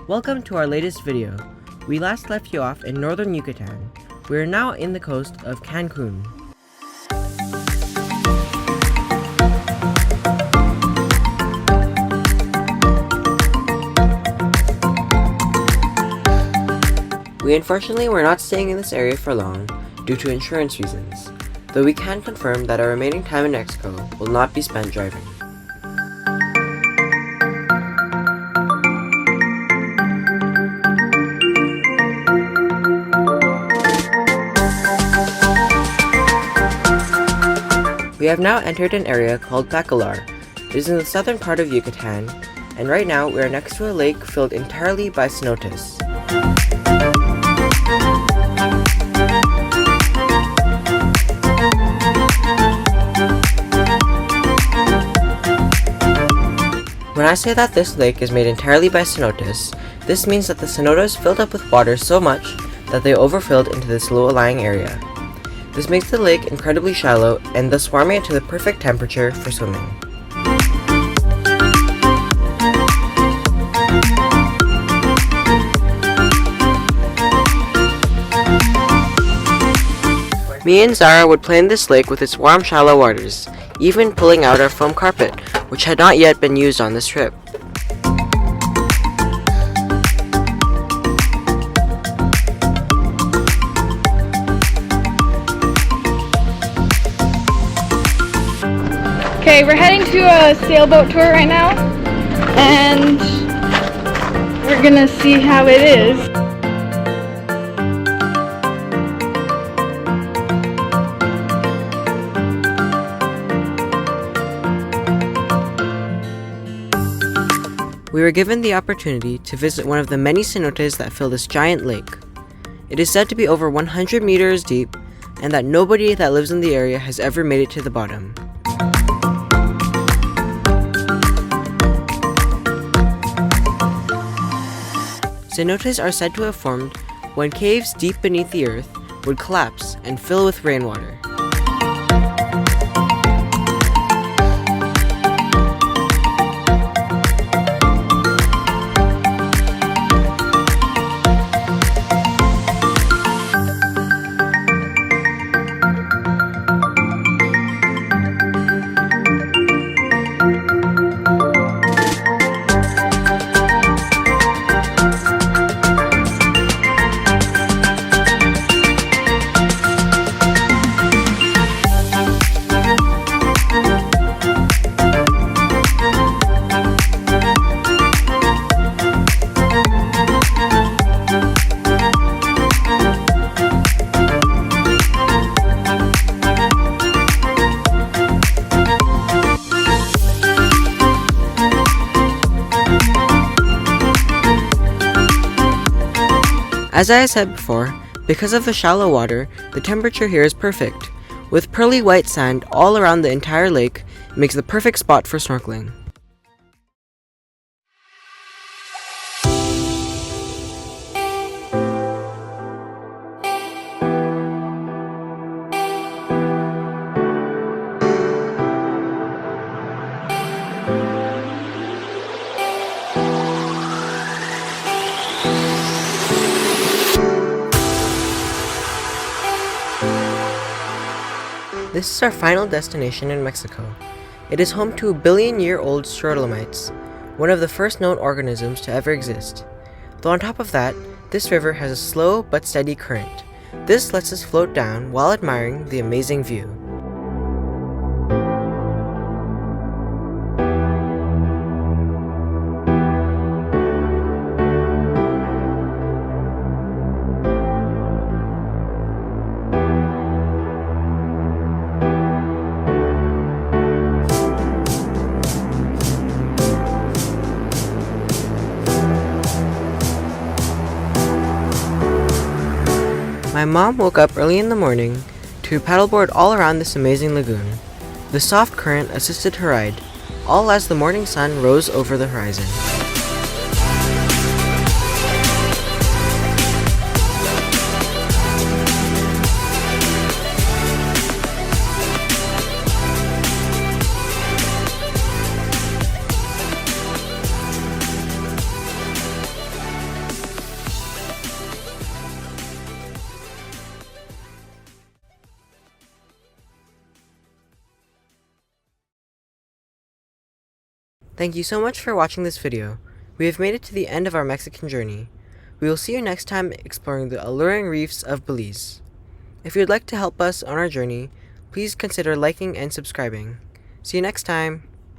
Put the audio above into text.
Welcome to our latest video. We last left you off in northern Yucatan. We are now in the coast of Cancun. We unfortunately were not staying in this area for long due to insurance reasons, though we can confirm that our remaining time in Mexico will not be spent driving. We have now entered an area called Bacalar. It is in the southern part of Yucatan, and right now we are next to a lake filled entirely by cenotes. When I say that this lake is made entirely by cenotes, this means that the cenotes filled up with water so much that they overfilled into this low-lying area. This makes the lake incredibly shallow and thus warming it to the perfect temperature for swimming. Me and Zara would play in this lake with its warm, shallow waters, even pulling out our foam carpet, which had not yet been used on this trip. Okay, we're heading to a sailboat tour right now, and we're gonna see how it is. We were given the opportunity to visit one of the many cenotes that fill this giant lake. It is said to be over 100 meters deep, and that nobody that lives in the area has ever made it to the bottom. Cenotes are said to have formed when caves deep beneath the earth would collapse and fill with rainwater. As I said before, because of the shallow water, the temperature here is perfect. With pearly white sand all around the entire lake, it makes the perfect spot for snorkeling. This is our final destination in Mexico. It is home to billion-year-old stromatolites, one of the first known organisms to ever exist. Though on top of that, this river has a slow but steady current. This lets us float down while admiring the amazing view. My mom woke up early in the morning to paddleboard all around this amazing lagoon. The soft current assisted her ride, all as the morning sun rose over the horizon. Thank you so much for watching this video. We have made it to the end of our Mexican journey. We will see you next time exploring the alluring reefs of Belize. If you would like to help us on our journey, please consider liking and subscribing. See you next time!